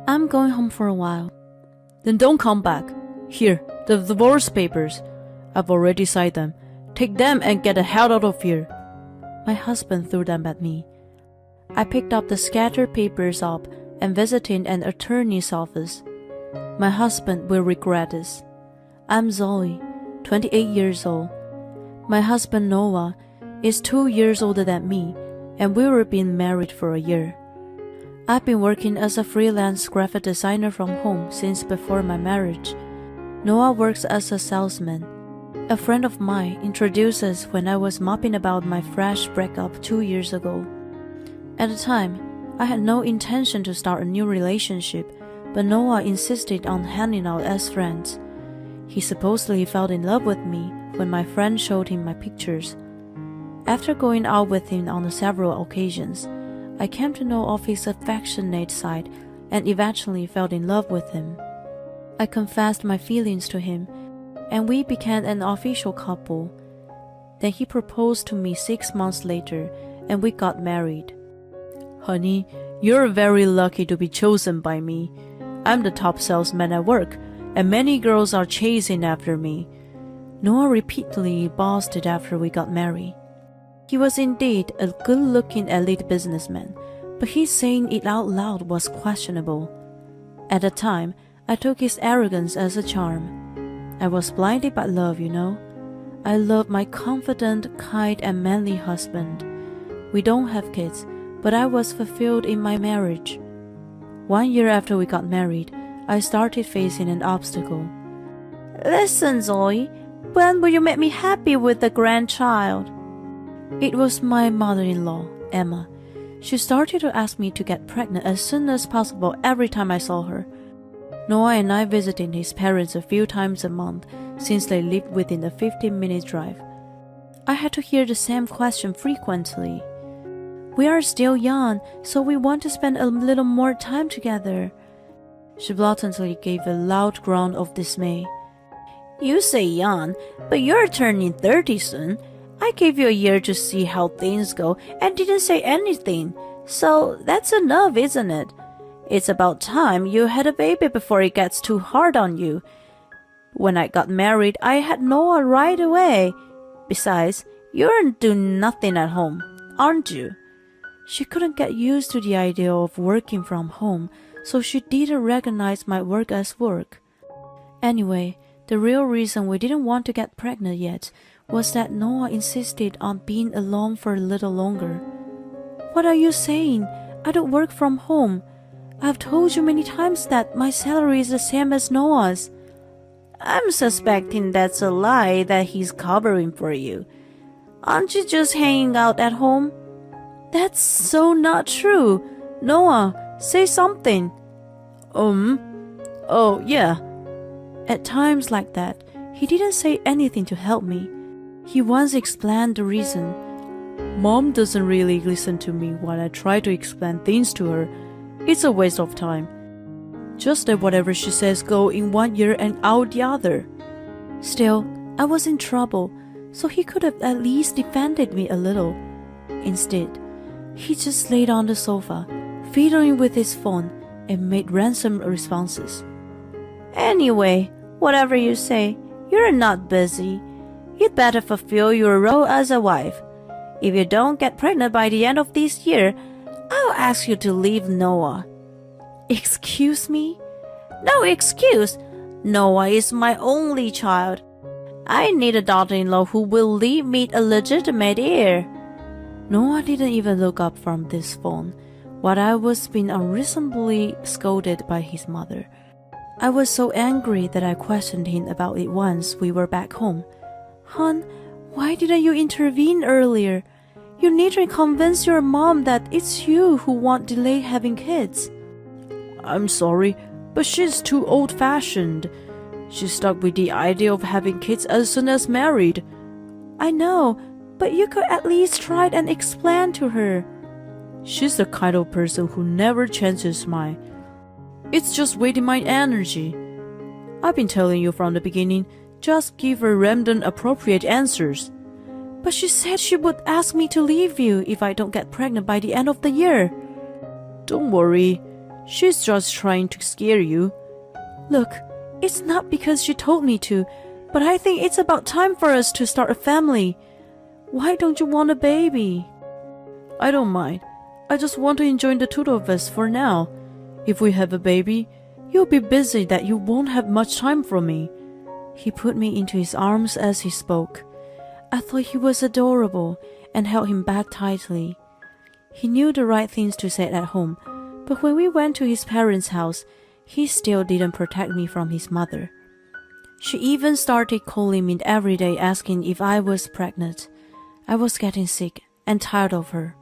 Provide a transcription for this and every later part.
I'm going home for a while. Then don't come back. Here, the divorce papers. I've already signed them. Take them and get the hell out of here. My husband threw them at me. I picked up the scattered papers up and visited an attorney's office. My husband will regret this. I'm Zoe, 28 years old. My husband Noah is 2 years older than me, and we were being married for a year. I've been working as a freelance graphic designer from home since before my marriage. Noah works as a salesman. A friend of mine introduced us when I was mopping about my fresh breakup 2 years ago. At the time, I had no intention to start a new relationship, but Noah insisted on hanging out as friends. He supposedly fell in love with me when my friend showed him my pictures. After going out with him on several occasions, I came to know of his affectionate side and eventually fell in love with him. I confessed my feelings to him, and we became an official couple. Then he proposed to me 6 months later, and we got married. Honey, you're very lucky to be chosen by me. I'm the top salesman at work, and many girls are chasing after me. Noah repeatedly boasted after we got married. He was indeed a good-looking elite businessman, but his saying it out loud was questionable. At the time, I took his arrogance as a charm. I was blinded by love, you know. I love my confident, kind, and manly husband. We don't have kids, but I was fulfilled in my marriage. 1 year after we got married, I started facing an obstacle. Listen, Zoe, when will you make me happy with the grandchild? It was my mother-in-law, Emma. She started to ask me to get pregnant as soon as possible every time I saw her. Noah and I visited his parents a few times a month since they lived within a 15-minute drive. I had to hear the same question frequently. We are still young, so we want to spend a little more time together. She blatantly gave a loud groan of dismay. You say young, but you're turning 30 soon. I gave you a year to see how things go and didn't say anything, so that's enough, isn't it? It's about time you had a baby before it gets too hard on you. When I got married, I had Noah right away. Besides, you're doing nothing at home, aren't you? She couldn't get used to the idea of working from home, so she didn't recognize my work as work. Anyway, the real reason we didn't want to get pregnant yet was that Noah insisted on being alone for a little longer. What are you saying? I don't work from home. I've told you many times that my salary is the same as Noah's. I'm suspecting that's a lie that he's covering for you. Aren't you just hanging out at home? That's so not true. Noah, say something. Oh, yeah. At times like that, he didn't say anything to help me. He once explained the reason. Mom doesn't really listen to me when I try to explain things to her. It's a waste of time. Just let whatever she says go in 1 ear and out the other. Still, I was in trouble, so he could have at least defended me a little. Instead, he just laid on the sofa, fiddling with his phone, and made random responses. Anyway, whatever you say, you're not busy. You'd better fulfill your role as a wife. If you don't get pregnant by the end of this year, I'll ask you to leave Noah. Excuse me? No excuse. Noah is my only child. I need a daughter-in-law who will leave me a legitimate heir. Noah didn't even look up from this phone, while I was being unreasonably scolded by his mother. I was so angry that I questioned him about it once we were back home. Hon, why didn't you intervene earlier? You need to convince your mom that it's you who won't delay having kids. I'm sorry, but she's too old-fashioned. She's stuck with the idea of having kids as soon as married. I know, but you could at least try and explain to her. She's the kind of person who never changes mind. It's just wasting my energy. I've been telling you from the beginning, just give her random appropriate answers. But she said she would ask me to leave you if I don't get pregnant by the end of the year. Don't worry. She's just trying to scare you. Look, it's not because she told me to, but I think it's about time for us to start a family. Why don't you want a baby? I don't mind. I just want to enjoy the two of us for now. If we have a baby, you'll be busy that you won't have much time for me. He put me into his arms as he spoke. I thought he was adorable and held him back tightly. He knew the right things to say at home, but when we went to his parents' house, he still didn't protect me from his mother. She even started calling me every day asking if I was pregnant. I was getting sick and tired of her.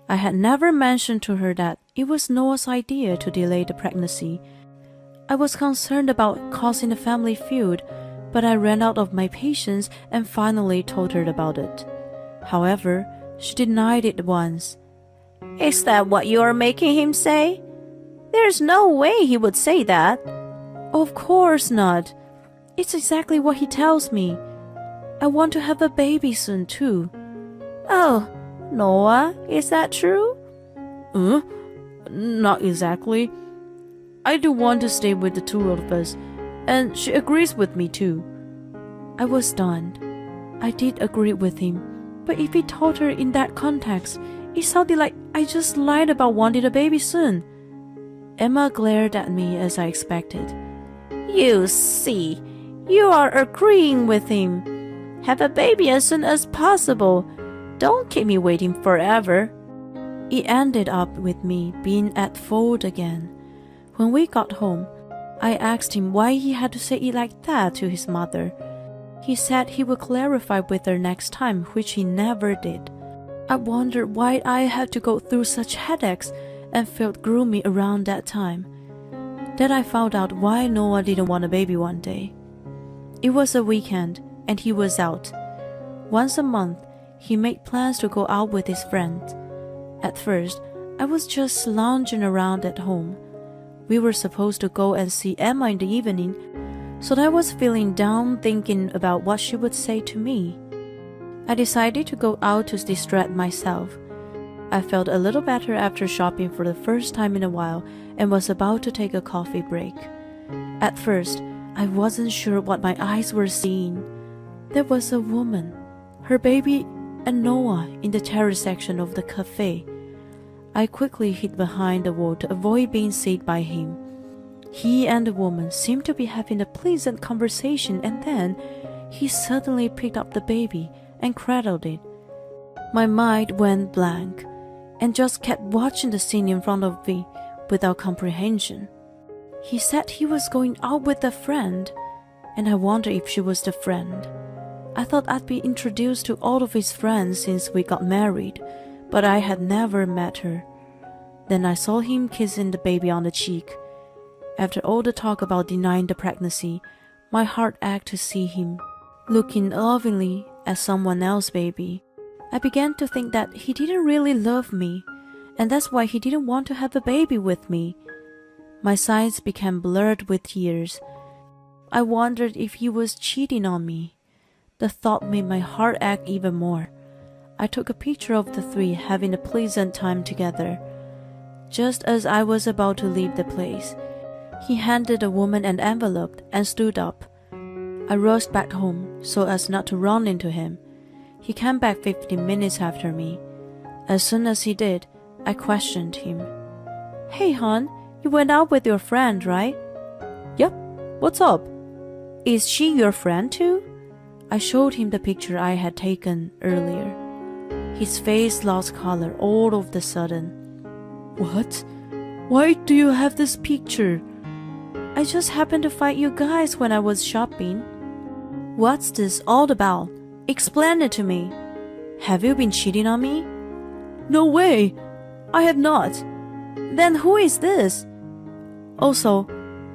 I had never mentioned to her that it was Noah's idea to delay the pregnancy. I was concerned about causing a family feud, but I ran out of my patience and finally told her about it. However, she denied it once. Is that what you are making him say? There's no way he would say that. Of course not. It's exactly what he tells me. I want to have a baby soon too. Oh, Noah, is that true? Not exactly. I do want to stay with the two of us, and she agrees with me too. I was stunned. I did agree with him, but if he told her in that context, it sounded like I just lied about wanting a baby soon. Emma glared at me as I expected. You see, you are agreeing with him. Have a baby as soon as possible. Don't keep me waiting forever. It ended up with me being at fault again. When we got home, I asked him why he had to say it like that to his mother. He said he would clarify with her next time, which he never did. I wondered why I had to go through such headaches and felt gloomy around that time. Then I found out why Noah didn't want a baby one day. It was a weekend, and he was out. Once a month, he made plans to go out with his friends. At first, I was just lounging around at home. We were supposed to go and see Emma in the evening, so I was feeling down thinking about what she would say to me. I decided to go out to distract myself. I felt a little better after shopping for the first time in a while and was about to take a coffee break. At first, I wasn't sure what my eyes were seeing. There was a woman, her baby, and Noah in the terrace section of the cafe. I quickly hid behind the wall to avoid being seen by him. He and the woman seemed to be having a pleasant conversation, and then he suddenly picked up the baby and cradled it. My mind went blank and just kept watching the scene in front of me without comprehension. He said he was going out with a friend, and I wondered if she was the friend. I thought I'd be introduced to all of his friends since we got married, but I had never met her. Then I saw him kissing the baby on the cheek. After all the talk about denying the pregnancy, my heart ached to see him looking lovingly at someone else's baby. I began to think that he didn't really love me, and that's why he didn't want to have a baby with me. My sights became blurred with tears. I wondered if he was cheating on me. The thought made my heart ache even more. I took a picture of the three having a pleasant time together. Just as I was about to leave the place, he handed the woman an envelope and stood up. I rushed back home so as not to run into him. He came back 15 minutes after me. As soon as he did, I questioned him. Hey hon, you went out with your friend, right? Yep, what's up? Is she your friend too? I showed him the picture I had taken earlier. His face lost color all of a sudden. What? Why do you have this picture? I just happened to find you guys when I was shopping. What's this all about? Explain it to me. Have you been cheating on me? No way! I have not. Then who is this? Also,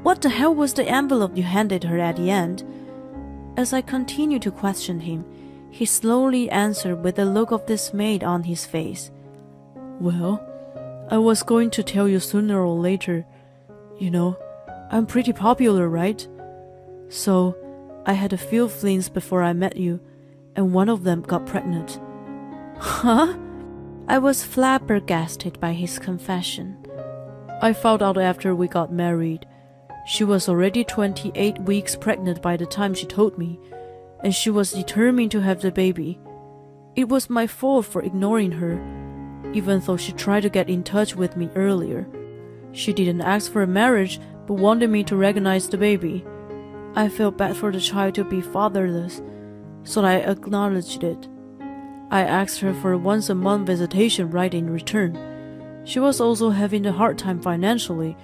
what the hell was the envelope you handed her at the end? As I continued to question him, he slowly answered with a look of dismay on his face. Well, I was going to tell you sooner or later. You know, I'm pretty popular, right? So, I had a few flings before I met you, and one of them got pregnant. Huh? I was flabbergasted by his confession. I found out after we got married. She was already 28 weeks pregnant by the time she told me, and she was determined to have the baby. It was my fault for ignoring her, even though she tried to get in touch with me earlier. She didn't ask for a marriage, but wanted me to recognize the baby. I felt bad for the child to be fatherless, so I acknowledged it. I asked her for a once-a-month visitation right in return. She was also having a hard time financially,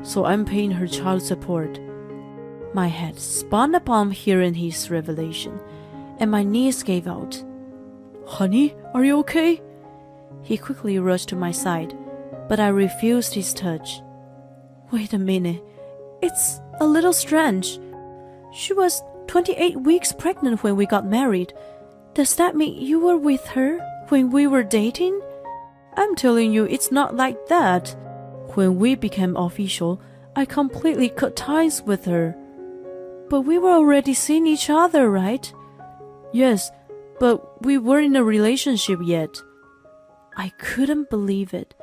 so I'm paying her child support. My head spun upon hearing his revelation, and my knees gave out. Honey, are you okay? He quickly rushed to my side, but I refused his touch. Wait a minute, it's a little strange. She was 28 weeks pregnant when we got married. Does that mean you were with her when we were dating? I'm telling you, it's not like that. When we became official, I completely cut ties with her. But we were already seeing each other, right? Yes, but we weren't in a relationship yet. I couldn't believe it.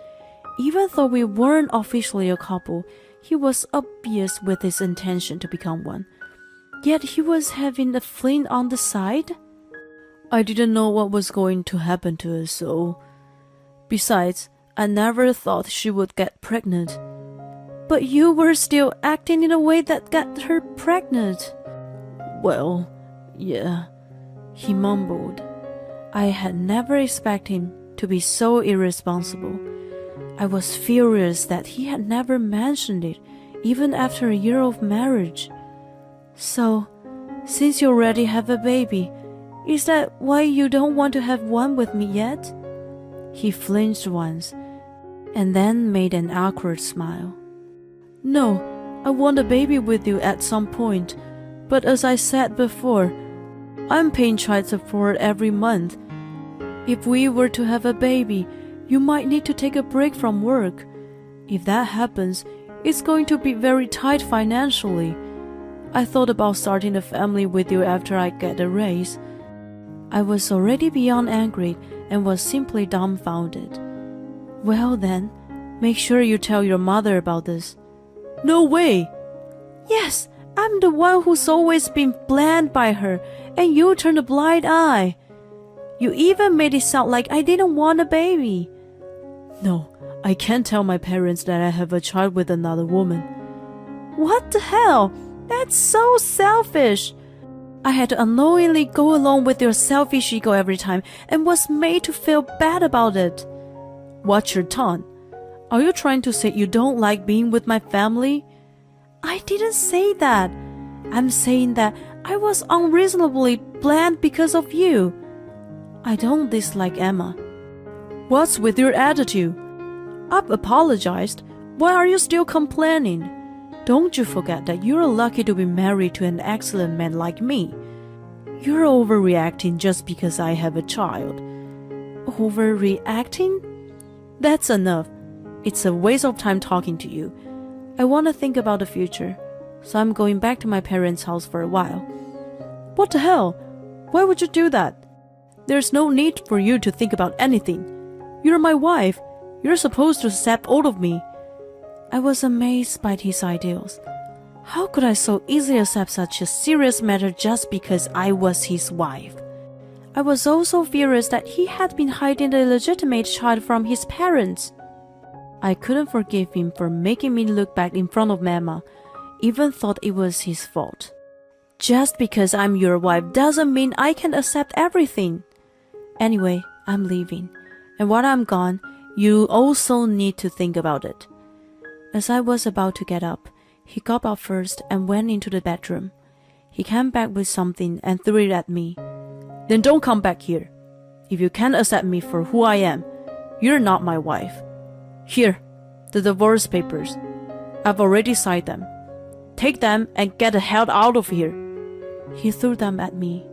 Even though we weren't officially a couple, he was obvious with his intention to become one. Yet he was having a fling on the side? I didn't know what was going to happen to us, so... Besides, I never thought she would get pregnant. But you were still acting in a way that got her pregnant. Well, yeah, he mumbled. I had never expected him to be so irresponsible. I was furious that he had never mentioned it, even after a year of marriage. So, since you already have a baby, is that why you don't want to have one with me yet? He flinched once, and then made an awkward smile. No, I want a baby with you at some point, but as I said before, I'm paying child support every month. If we were to have a baby, you might need to take a break from work. If that happens, it's going to be very tight financially. I thought about starting a family with you after I get a raise. I was already beyond angry and was simply dumbfounded. Well then, make sure you tell your mother about this. No way! Yes, I'm the one who's always been blamed by her, and you turned a blind eye. You even made it sound like I didn't want a baby. No, I can't tell my parents that I have a child with another woman. What the hell? That's so selfish. I had to unknowingly go along with your selfish ego every time and was made to feel bad about it. Watch your tongue. Are you trying to say you don't like being with my family? I didn't say that. I'm saying that I was unreasonably blamed because of you. I don't dislike Emma. What's with your attitude? I've apologized. Why are you still complaining? Don't you forget that you're lucky to be married to an excellent man like me. You're overreacting just because I have a child. Overreacting? That's enough. It's a waste of time talking to you. I want to think about the future, so I'm going back to my parents' house for a while. What the hell? Why would you do that? There's no need for you to think about anything. You're my wife. You're supposed to accept all of me. I was amazed by his ideals. How could I so easily accept such a serious matter just because I was his wife? I was also furious that he had been hiding the illegitimate child from his parents. I couldn't forgive him for making me look bad in front of Mama, even thought it was his fault. Just because I'm your wife doesn't mean I can accept everything. Anyway, I'm leaving, and while I'm gone, you also need to think about it. As I was about to get up, he got up first and went into the bedroom. He came back with something and threw it at me. Then don't come back here. If you can't accept me for who I am, you're not my wife. Here, the divorce papers. I've already signed them. Take them and get the hell out of here. He threw them at me.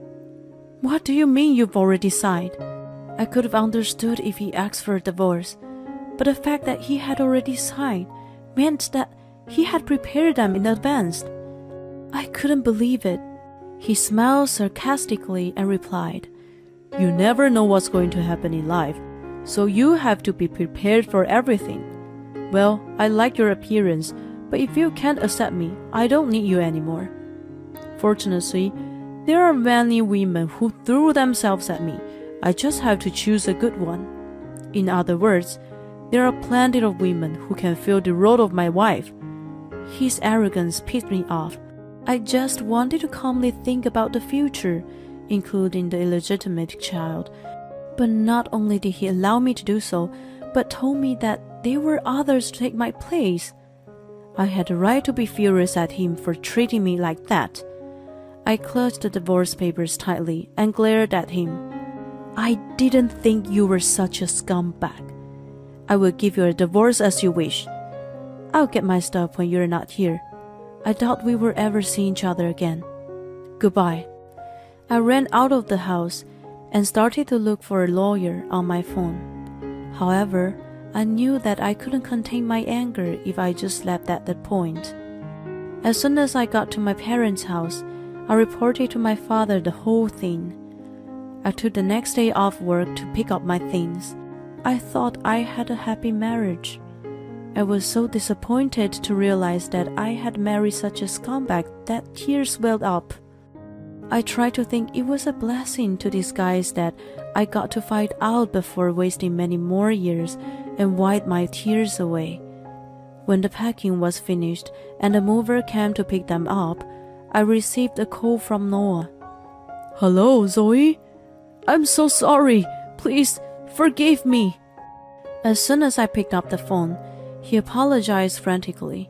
What do you mean you've already signed? I could have understood if he asked for a divorce, but the fact that he had already signed meant that he had prepared them in advance. I couldn't believe it. He smiled sarcastically and replied, You never know what's going to happen in life, so you have to be prepared for everything. Well, I like your appearance, but if you can't accept me, I don't need you anymore. Fortunately, there are many women who threw themselves at me. I just have to choose a good one. In other words, there are plenty of women who can fill the role of my wife. His arrogance pissed me off. I just wanted to calmly think about the future, including the illegitimate child. But not only did he allow me to do so, but told me that there were others to take my place. I had the right to be furious at him for treating me like that. I clutched the divorce papers tightly and glared at him. I didn't think you were such a scumbag. I will give you a divorce as you wish. I'll get my stuff when you're not here. I doubt we will ever see each other again. Goodbye. I ran out of the house and started to look for a lawyer on my phone. However, I knew that I couldn't contain my anger if I just left at that point. As soon as I got to my parents' house, I reported to my father the whole thing. I took the next day off work to pick up my things. I thought I had a happy marriage. I was so disappointed to realize that I had married such a scumbag that tears welled up. I tried to think it was a blessing to disguise that I got to find out before wasting many more years and wipe my tears away. When the packing was finished and the mover came to pick them up, I received a call from Noah. Hello, Zoe? I'm so sorry. Please, forgive me. As soon as I picked up the phone, he apologized frantically.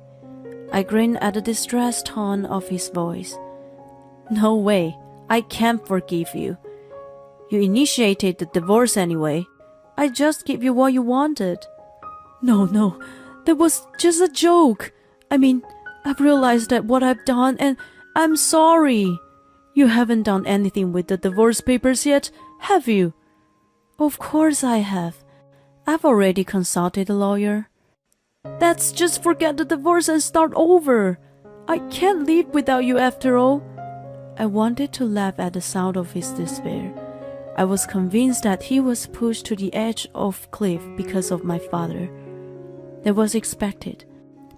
I grinned at the distressed tone of his voice. No way, I can't forgive you. You initiated the divorce anyway. I just gave you what you wanted. No, that was just a joke. I mean, I've realized that what I've done and I'm sorry. You haven't done anything with the divorce papers yet, have you? Of course I have. I've already consulted a lawyer. Let's just forget the divorce and start over. I can't live without you after all. I wanted to laugh at the sound of his despair. I was convinced that he was pushed to the edge of cliff because of my father. That was expected.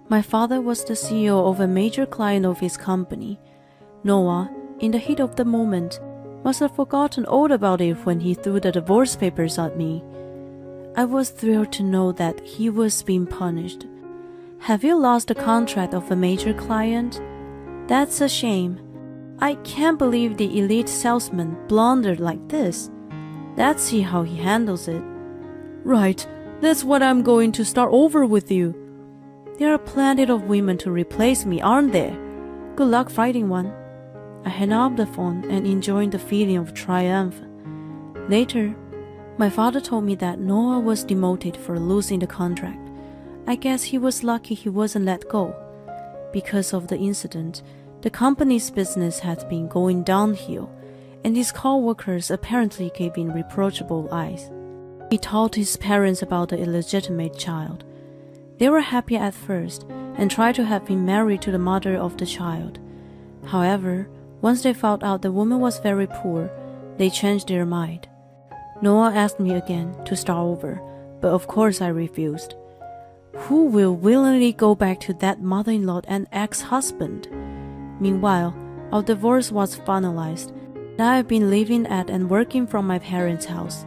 My father was the CEO of a major client of his company. Noah, in the heat of the moment, must have forgotten all about it when he threw the divorce papers at me. I was thrilled to know that he was being punished. Have you lost the contract of a major client? That's a shame. I can't believe the elite salesman blundered like this. Let's see how he handles it. Right, that's what I'm going to start over with you. There are plenty of women to replace me, aren't there? Good luck fighting one. I hung up the phone and enjoyed the feeling of triumph. Later, my father told me that Noah was demoted for losing the contract. I guess he was lucky he wasn't let go. Because of the incident, the company's business had been going downhill, and his co-workers apparently gave him reproachable eyes. He told his parents about the illegitimate child. They were happy at first and tried to have him married to the mother of the child. However, once they found out the woman was very poor, they changed their mind. Noah asked me again to start over, but of course I refused. Who will willingly go back to that mother-in-law and ex-husband? Meanwhile, our divorce was finalized, and I have been living at and working from my parents' house.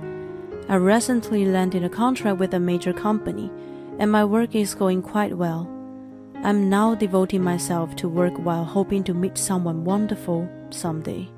I recently landed a contract with a major company, and my work is going quite well. I'm now devoting myself to work while hoping to meet someone wonderful someday.